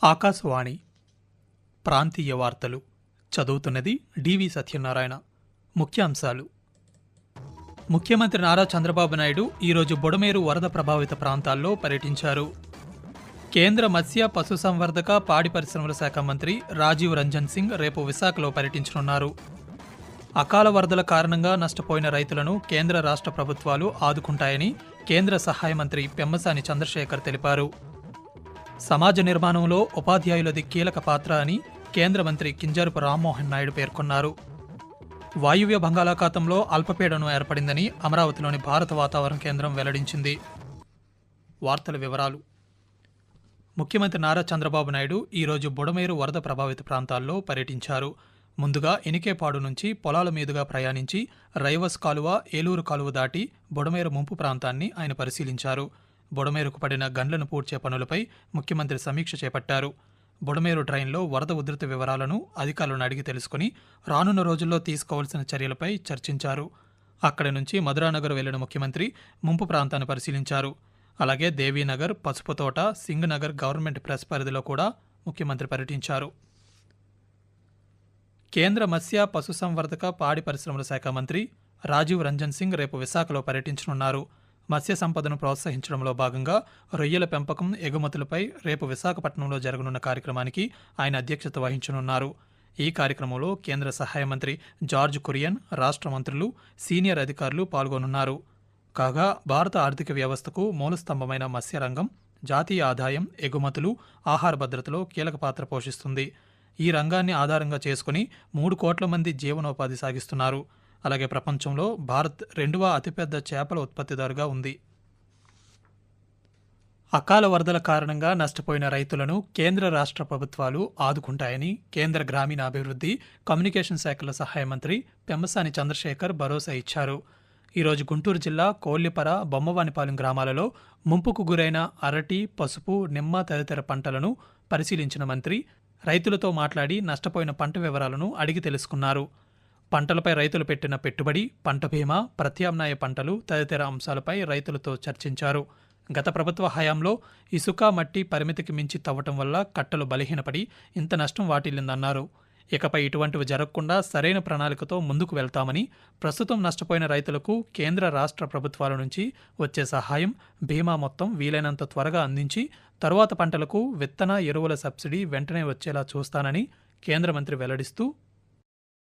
ఆకాశవాణి ప్రాంతీయ వార్తలు చదువుతున్నది డివి సత్యనారాయణ. ముఖ్యాంశాలు. ముఖ్యమంత్రి నారా చంద్రబాబు నాయుడు ఈరోజు బుడమేరు వరద ప్రభావిత ప్రాంతాల్లో పర్యటించారు. కేంద్ర మత్స్య పశుసంవర్ధక పాడి పరిశ్రమల శాఖ మంత్రి రాజీవ్ రంజన్ సింగ్ రేపు విశాఖలో పర్యటించనున్నారు. అకాల వరదల కారణంగా నష్టపోయిన రైతులను కేంద్ర రాష్ట్ర ప్రభుత్వాలు ఆదుకుంటాయని కేంద్ర సహాయ మంత్రి పెమ్మసాని చంద్రశేఖర్ తెలిపారు. సమాజ నిర్మాణంలో ఉపాధ్యాయులది కీలక పాత్ర అని కేంద్ర మంత్రి కింజరాపు రామ్మోహన్ నాయుడు పేర్కొన్నారు. వాయువ్య బంగాళాఖాతంలో అల్పపీడనం ఏర్పడిందని అమరావతిలోని భారత వాతావరణ కేంద్రం వెల్లడించింది. వార్తల వివరాలు. ముఖ్యమంత్రి నారా చంద్రబాబు నాయుడు ఈరోజు బుడమేరు వరద ప్రభావిత ప్రాంతాల్లో పర్యటించారు. ముందుగా ఎనికేపాడు నుంచి పొలాల మీదుగా ప్రయాణించి రైవస్ కాలువ, ఏలూరు కాలువ దాటి బుడమేరు ముంపు ప్రాంతాన్ని ఆయన పరిశీలించారు. బుడమేరుకు పడిన గండ్లను పూడ్చే పనులపై ముఖ్యమంత్రి సమీక్ష చేపట్టారు. బుడమేరు డ్రైన్లో వరద ఉధృతి వివరాలను అధికారులను అడిగి తెలుసుకుని రానున్న రోజుల్లో తీసుకోవాల్సిన చర్యలపై చర్చించారు. అక్కడి నుంచి మధురానగర్ వెళ్లిన ముఖ్యమంత్రి ముంపు ప్రాంతాన్ని పరిశీలించారు. అలాగే దేవీనగర్, పసుపుతోట, సింగ్నగర్ గవర్నమెంట్ ప్రెస్ పరిధిలో కూడా ముఖ్యమంత్రి పర్యటించారు. కేంద్ర మత్స్య పశుసంవర్ధక పాడి పరిశ్రమల శాఖ మంత్రి రాజీవ్ రంజన్ సింగ్ రేపు విశాఖలో పర్యటించనున్నారు. మత్స్య సంపదను ప్రోత్సహించడంలో భాగంగా రొయ్యల పెంపకం, ఎగుమతులపై రేపు విశాఖపట్నంలో జరగనున్న కార్యక్రమానికి ఆయన అధ్యక్షత వహించనున్నారు. ఈ కార్యక్రమంలో కేంద్ర సహాయ మంత్రి జార్జ్ కురియన్, రాష్ట్ర మంత్రులు, సీనియర్ అధికారులు పాల్గొనున్నారు. కాగా భారత ఆర్థిక వ్యవస్థకు మూలస్తంభమైన మత్స్యరంగం జాతీయ ఆదాయం, ఎగుమతులు, ఆహార భద్రతలో కీలక పాత్ర పోషిస్తుంది. ఈ రంగాన్ని ఆధారంగా చేసుకుని 3 కోట్ల మంది జీవనోపాధి సాగిస్తున్నారు. అలాగే ప్రపంచంలో భారత్ 2వ అతిపెద్ద చేపల ఉత్పత్తిదారుగా ఉంది. అకాల వరదల కారణంగా నష్టపోయిన రైతులను కేంద్ర రాష్ట్ర ప్రభుత్వాలు ఆదుకుంటాయని కేంద్ర గ్రామీణాభివృద్ధి, కమ్యూనికేషన్ శాఖల సహాయ మంత్రి పెమ్మసాని చంద్రశేఖర్ భరోసా ఇచ్చారు. ఈరోజు గుంటూరు జిల్లా కోల్లిపర, బొమ్మవానిపాలెం గ్రామాలలో ముంపుకు గురైన అరటి, పసుపు, నిమ్మ తదితర పంటలను పరిశీలించిన మంత్రి రైతులతో మాట్లాడి నష్టపోయిన పంట వివరాలను అడిగి తెలుసుకున్నారు. పంటలపై రైతులు పెట్టిన పెట్టుబడి, పంట బీమా, ప్రత్యామ్నాయ పంటలు తదితర అంశాలపై రైతులతో చర్చించారు. గత ప్రభుత్వ హయాంలో ఇసుక, మట్టి పరిమితికి మించి తవ్వటం వల్ల కట్టలు బలహీనపడి ఇంత నష్టం వాటిల్లిందన్నారు. ఇకపై ఇటువంటివి జరగకుండా సరైన ప్రణాళికతో ముందుకు వెళ్తామని, ప్రస్తుతం నష్టపోయిన రైతులకు కేంద్ర రాష్ట్ర ప్రభుత్వాల నుంచి వచ్చే సహాయం, బీమా మొత్తం వీలైనంత త్వరగా అందించి తరువాత పంటలకు విత్తన, ఎరువుల సబ్సిడీ వెంటనే వచ్చేలా చూస్తానని కేంద్ర మంత్రి వెల్లడిస్తూ,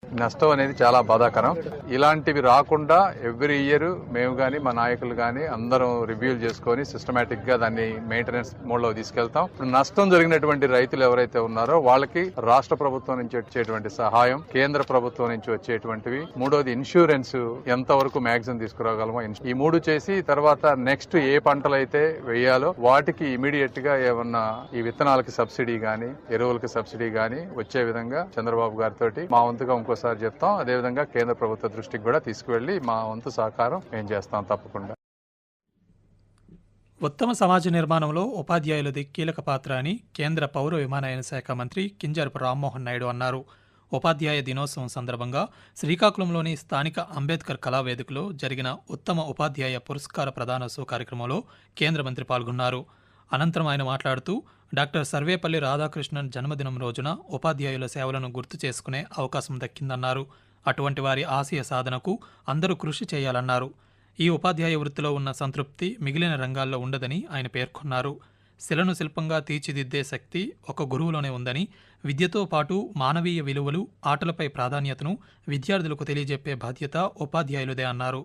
నష్టం అనేది చాలా బాధాకరం. ఇలాంటివి రాకుండా ఎవ్రీ ఇయర్ మేము కానీ మా నాయకులు కానీ అందరం రివ్యూలు చేసుకుని సిస్టమేటిక్ గా దాన్ని మెయింటెనెన్స్ మోడ్ లో తీసుకెళ్తాం. నష్టం జరిగినటువంటి రైతులు ఎవరైతే ఉన్నారో వాళ్ళకి రాష్ట్ర ప్రభుత్వం నుంచి వచ్చేటువంటి సహాయం, కేంద్ర ప్రభుత్వం నుంచి వచ్చేటువంటివి, మూడోది ఇన్సూరెన్స్ ఎంత వరకు మ్యాక్సిమం తీసుకురాగలమో ఈ 3 చేసి తర్వాత నెక్స్ట్ ఏ పంటలు అయితే వేయాలో వాటికి ఇమీడియట్ గా ఏమన్నా ఈ విత్తనాలకి సబ్సిడీ గానీ, ఎరువులకి సబ్సిడీ గానీ వచ్చే విధంగా చంద్రబాబు గారితో మా వంతుగా ఇంకోసారి చెప్తాం. అదేవిధంగా కేంద్ర ప్రభుత్వ దృష్టికి కూడా తీసుకువెళ్లి మా వంతు సహకారం మేము చేస్తాం తప్పకుండా. ఉత్తమ సమాజ నిర్మాణంలో ఉపాధ్యాయులది కీలక పాత్ర అని కేంద్ర పౌర విమానయాన శాఖ మంత్రి కింజరాపు రామ్మోహన్ నాయుడు అన్నారు. ఉపాధ్యాయ దినోత్సవం సందర్భంగా శ్రీకాకుళంలోని స్థానిక అంబేద్కర్ కళావేదికలో జరిగిన ఉత్తమ ఉపాధ్యాయ పురస్కార ప్రదానోత్సవ కార్యక్రమంలో కేంద్ర మంత్రి పాల్గొన్నారు. అనంతరం ఆయన మాట్లాడుతూ, డాక్టర్ సర్వేపల్లి రాధాకృష్ణన్ జన్మదినం రోజున ఉపాధ్యాయుల సేవలను గుర్తు చేసుకునే అవకాశం దక్కిందన్నారు. అటువంటి వారి ఆశయ సాధనకు అందరూ కృషి చేయాలన్నారు. ఈ ఉపాధ్యాయ వృత్తిలో ఉన్న సంతృప్తి మిగిలిన రంగాల్లో ఉండదని ఆయన పేర్కొన్నారు. శిలను శిల్పంగా తీర్చిదిద్దే శక్తి ఒక గురువులోనే ఉందని, విద్యతో పాటు మానవీయ విలువలు, ఆటలపై ప్రాధాన్యతను విద్యార్థులకు తెలియజెప్పే బాధ్యత ఉపాధ్యాయులదే అన్నారు.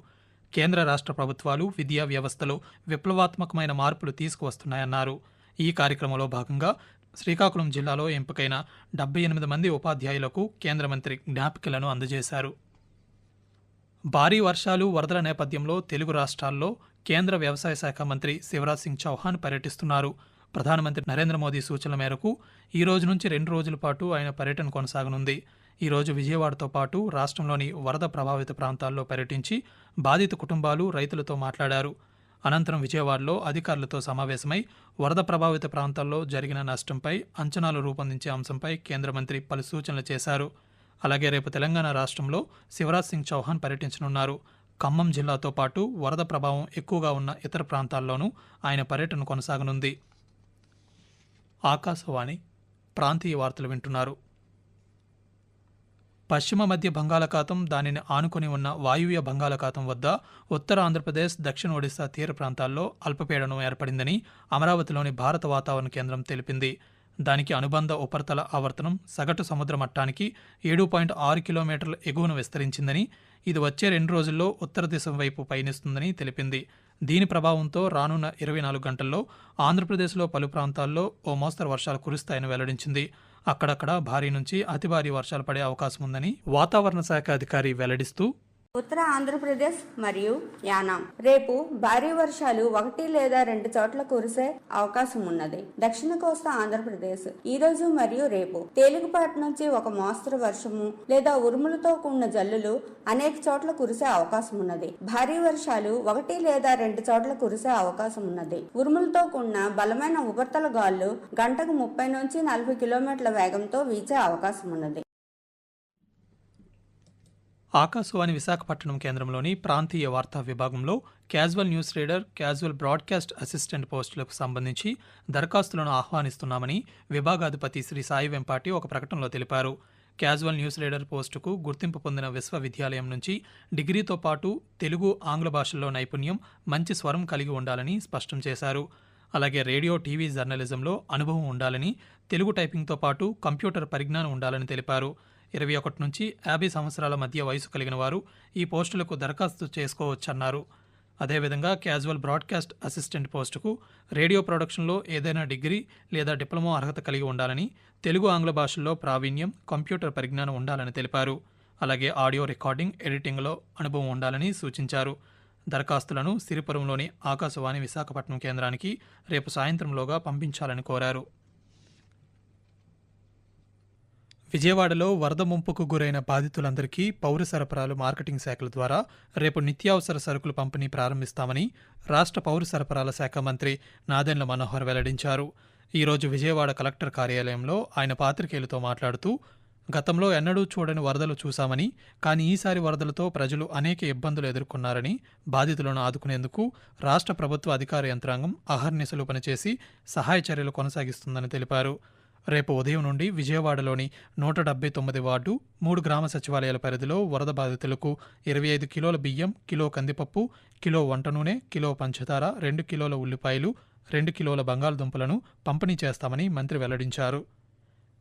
కేంద్ర రాష్ట్ర ప్రభుత్వాలు విద్యా వ్యవస్థలో విప్లవాత్మకమైన మార్పులు తీసుకువస్తున్నాయన్నారు. ఈ కార్యక్రమంలో భాగంగా శ్రీకాకుళం జిల్లాలో ఎంపికైన 78 మంది ఉపాధ్యాయులకు కేంద్ర మంత్రి జ్ఞాపికలను అందజేశారు. భారీ వర్షాలు, వరదల నేపథ్యంలో తెలుగు రాష్ట్రాల్లో కేంద్ర వ్యవసాయ శాఖ మంత్రి శివరాజ్ సింగ్ చౌహాన్ పర్యటిస్తున్నారు. ప్రధానమంత్రి నరేంద్ర మోదీ సూచనల మేరకు ఈ రోజు నుంచి 2 రోజుల పాటు ఆయన పర్యటన కొనసాగనుంది. ఈ రోజు విజయవాడతో పాటు రాష్ట్రంలోని వరద ప్రభావిత ప్రాంతాల్లో పర్యటించి బాధిత కుటుంబాలు, రైతులతో మాట్లాడారు. అనంతరం విజయవాడలో అధికారులతో సమావేశమై వరద ప్రభావిత ప్రాంతాల్లో జరిగిన నష్టంపై అంచనాలు రూపొందించే అంశంపై కేంద్ర మంత్రి పలు సూచనలు చేశారు. అలాగే రేపు తెలంగాణ రాష్ట్రంలో శివరాజ్ సింగ్ చౌహాన్ పర్యటించనున్నారు. ఖమ్మం జిల్లాతో పాటు వరద ప్రభావం ఎక్కువగా ఉన్న ఇతర ప్రాంతాల్లోనూ ఆయన పర్యటన కొనసాగనుంది. ఆకాశవాణి ప్రాంతీయ వార్తలు వింటున్నారు. పశ్చిమ మధ్య బంగాళాఖాతం, దానిని ఆనుకుని ఉన్న వాయువ్య బంగాళాఖాతం వద్ద ఉత్తర ఆంధ్రప్రదేశ్, దక్షిణ ఒడిశా తీర ప్రాంతాల్లో అల్పపీడనం ఏర్పడిందని అమరావతిలోని భారత వాతావరణ కేంద్రం తెలిపింది. దానికి అనుబంధ ఉపరితల ఆవర్తనం సగటు సముద్ర మట్టానికి 7.6 కిలోమీటర్ల ఎగువన విస్తరించిందని, ఇది వచ్చే 2 రోజుల్లో ఉత్తర దిశ వైపు పయనిస్తుందని తెలిపింది. దీని ప్రభావంతో రానున్న 24 గంటల్లో ఆంధ్రప్రదేశ్లో పలు ప్రాంతాల్లో ఓ మోస్తరు వర్షాలు కురుస్తాయని వెల్లడించింది. అక్కడక్కడ భారీ నుంచి అతి భారీ వర్షాలు పడే అవకాశం ఉందని వాతావరణ శాఖ అధికారి వెల్లడిస్తూ, ఉత్తర ఆంధ్రప్రదేశ్ మరియు యానాం రేపు భారీ వర్షాలు 1 లేదా 2 చోట్ల కురిసే అవకాశం ఉన్నది. దక్షిణ కోస్తా ఆంధ్రప్రదేశ్ ఈ రోజు మరియు రేపు తేలికపాటి నుంచి ఒక మోస్తరు వర్షము లేదా ఉరుములతో కూడిన జల్లులు అనేక చోట్ల కురిసే అవకాశం ఉన్నది. భారీ వర్షాలు 1 లేదా 2 చోట్ల కురిసే అవకాశం ఉన్నది. ఉరుములతో కూడిన బలమైన ఉపరితల గాలులు గంటకు 30 నుంచి 40 కిలోమీటర్ల వేగంతో వీచే అవకాశం ఉన్నది. ఆకాశవాణి విశాఖపట్నం కేంద్రంలోని ప్రాంతీయ వార్తా విభాగంలో casual news reader, casual broadcast assistant పోస్టులకు సంబంధించి దరఖాస్తులను ఆహ్వానిస్తున్నామని విభాగాధిపతి శ్రీ సాయి వెంపాటి ఒక ప్రకటనలో తెలిపారు. క్యాజువల్ న్యూస్ రీడర్ పోస్టుకు గుర్తింపు పొందిన విశ్వవిద్యాలయం నుంచి డిగ్రీతో పాటు తెలుగు, ఆంగ్ల భాషల్లో నైపుణ్యం, మంచి స్వరం కలిగి ఉండాలని స్పష్టం చేశారు. అలాగే రేడియో, టీవీ జర్నలిజంలో అనుభవం ఉండాలని, తెలుగు టైపింగ్తో పాటు కంప్యూటర్ పరిజ్ఞానం ఉండాలని తెలిపారు. 21 నుంచి 50 సంవత్సరాల మధ్య వయసు కలిగిన వారు ఈ పోస్టులకు దరఖాస్తు చేసుకోవచ్చన్నారు. అదేవిధంగా క్యాజువల్ బ్రాడ్కాస్ట్ అసిస్టెంట్ పోస్టుకు రేడియో ప్రొడక్షన్లో ఏదైనా డిగ్రీ లేదా డిప్లొమా అర్హత కలిగి ఉండాలని, తెలుగు, ఆంగ్ల భాషల్లో ప్రావీణ్యం, కంప్యూటర్ పరిజ్ఞానం ఉండాలని తెలిపారు. అలాగే ఆడియో రికార్డింగ్, ఎడిటింగ్లో అనుభవం ఉండాలని సూచించారు. దరఖాస్తులను సిరిపురంలోని ఆకాశవాణి విశాఖపట్నం కేంద్రానికి రేపు సాయంత్రంలోగా పంపించాలని కోరారు. విజయవాడలో వరద ముంపుకు గురైన బాధితులందరికీ పౌర సరఫరాలు, మార్కెటింగ్ శాఖల ద్వారా రేపు నిత్యావసర సరుకులు పంపిణీ ప్రారంభిస్తామని రాష్ట్ర పౌర సరఫరాల శాఖ మంత్రి నాదెండ్ల మనోహర్ వెల్లడించారు. ఈరోజు విజయవాడ కలెక్టర్ కార్యాలయంలో ఆయన పాత్రికేయులతో మాట్లాడుతూ, గతంలో ఎన్నడూ చూడని వరదలు చూశామని, కానీ ఈసారి వరదలతో ప్రజలు అనేక ఇబ్బందులు ఎదుర్కొన్నారని, బాధితులను ఆదుకునేందుకు రాష్ట్ర ప్రభుత్వ అధికార యంత్రాంగం అహర్నిశలు పనిచేసి సహాయ చర్యలు కొనసాగిస్తుందని తెలిపారు. రేపు ఉదయం నుండి విజయవాడలోని 179 వార్డు, 3 గ్రామ సచివాలయాల పరిధిలో వరద బాధితులకు 25 కిలోల బియ్యం, కిలో కందిపప్పు, కిలో వంట నూనె, కిలో పంచదార, 2 కిలోల ఉల్లిపాయలు, 2 కిలోల బంగాళదుంపలను పంపిణీ చేస్తామని మంత్రి వెల్లడించారు.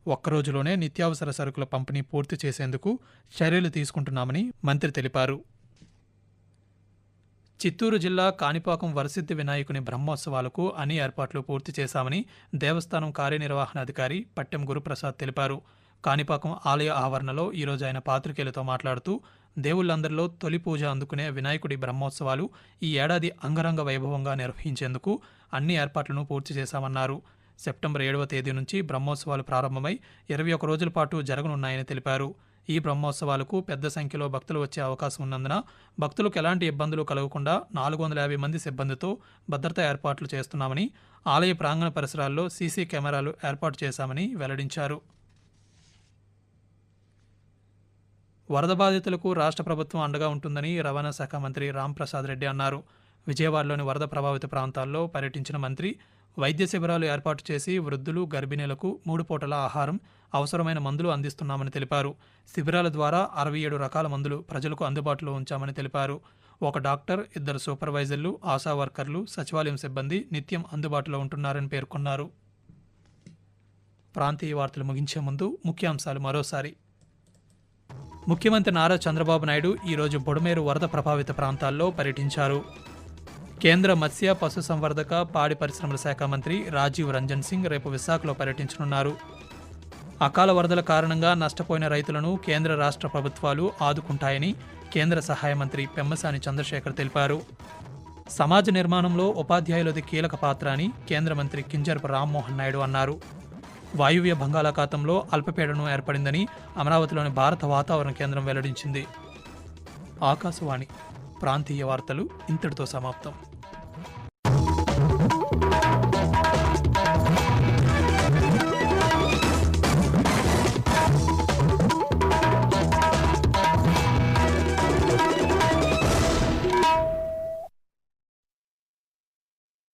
ఒక్కరోజులోనే నిత్యావసర సరుకుల పంపిణీ పూర్తి చేసేందుకు చర్యలు తీసుకుంటున్నామని మంత్రి తెలిపారు. చిత్తూరు జిల్లా కాణిపాకం వరసిద్ధి వినాయకుని బ్రహ్మోత్సవాలకు అన్ని ఏర్పాట్లు పూర్తి చేశామని దేవస్థానం కార్యనిర్వహణాధికారి పట్టెం గురుప్రసాద్ తెలిపారు. కాణిపాకం ఆలయ ఆవరణలో ఈరోజు ఆయన పాత్రికేయులతో మాట్లాడుతూ, దేవుళ్లందరిలో తొలి పూజ అందుకునే వినాయకుడి బ్రహ్మోత్సవాలు ఈ ఏడాది అంగరంగ వైభవంగా నిర్వహించేందుకు అన్ని ఏర్పాట్లను పూర్తి చేశామన్నారు. సెప్టెంబర్ 7వ తేదీ నుంచి బ్రహ్మోత్సవాలు ప్రారంభమై 21 రోజుల పాటు జరగనున్నాయని తెలిపారు. ఈ బ్రహ్మోత్సవాలకు పెద్ద సంఖ్యలో భక్తులు వచ్చే అవకాశం ఉన్నందున భక్తులకు ఎలాంటి ఇబ్బందులు కలగకుండా 450 మంది సిబ్బందితో భద్రతా ఏర్పాట్లు చేస్తున్నామని, ఆలయ ప్రాంగణ పరిసరాల్లో సీసీ కెమెరాలు ఏర్పాటు చేశామని వెల్లడించారు. వరద బాధితులకు రాష్ట్ర ప్రభుత్వం అండగా ఉంటుందని రవాణా శాఖ మంత్రి రాంప్రసాద్ రెడ్డి అన్నారు. విజయవాడలోని వరద ప్రభావిత ప్రాంతాల్లో పర్యటించిన మంత్రి వైద్య శిబిరాలు ఏర్పాటు చేసి వృద్ధులు, గర్భిణీలకు 3 పూటల ఆహారం, అవసరమైన మందులు అందిస్తున్నామని తెలిపారు. శిబిరాల ద్వారా 67 రకాల మందులు ప్రజలకు అందుబాటులో ఉంచామని తెలిపారు. 1 డాక్టర్, 2 సూపర్వైజర్లు, ఆశా వర్కర్లు, సచివాలయం సిబ్బంది నిత్యం అందుబాటులో ఉంటున్నారని పేర్కొన్నారు. ప్రాంతీయ వార్తలు ముగించే ముందు ముఖ్యాంశాలు మరోసారి. ముఖ్యమంత్రి నారా చంద్రబాబు నాయుడు ఈరోజు బుడమేరు వరద ప్రభావిత ప్రాంతాల్లో పర్యటించారు. కేంద్ర మత్స్య, పశుసంవర్ధక, పాడి పరిశ్రమల శాఖ మంత్రి రాజీవ్ రంజన్ సింగ్ రేపు విశాఖలో పర్యటించనున్నారు. అకాల వరదల కారణంగా నష్టపోయిన రైతులను కేంద్ర, రాష్ట్ర ప్రభుత్వాలు ఆదుకుంటాయని కేంద్ర సహాయ మంత్రి పెమ్మసాని చంద్రశేఖర్ తెలిపారు. సమాజ నిర్మాణంలో ఉపాధ్యాయులది కీలక పాత్ర అని కేంద్ర మంత్రి కింజరపు రామ్మోహన్ నాయుడు అన్నారు. వాయువ్య బంగాళాఖాతంలో అల్పపీడనం ఏర్పడిందని అమరావతిలోని భారత వాతావరణ కేంద్రం వెల్లడించింది. ఆకాశవాణి ప్రాంతీయ వార్తలు ఇంతటితో సమాప్తం.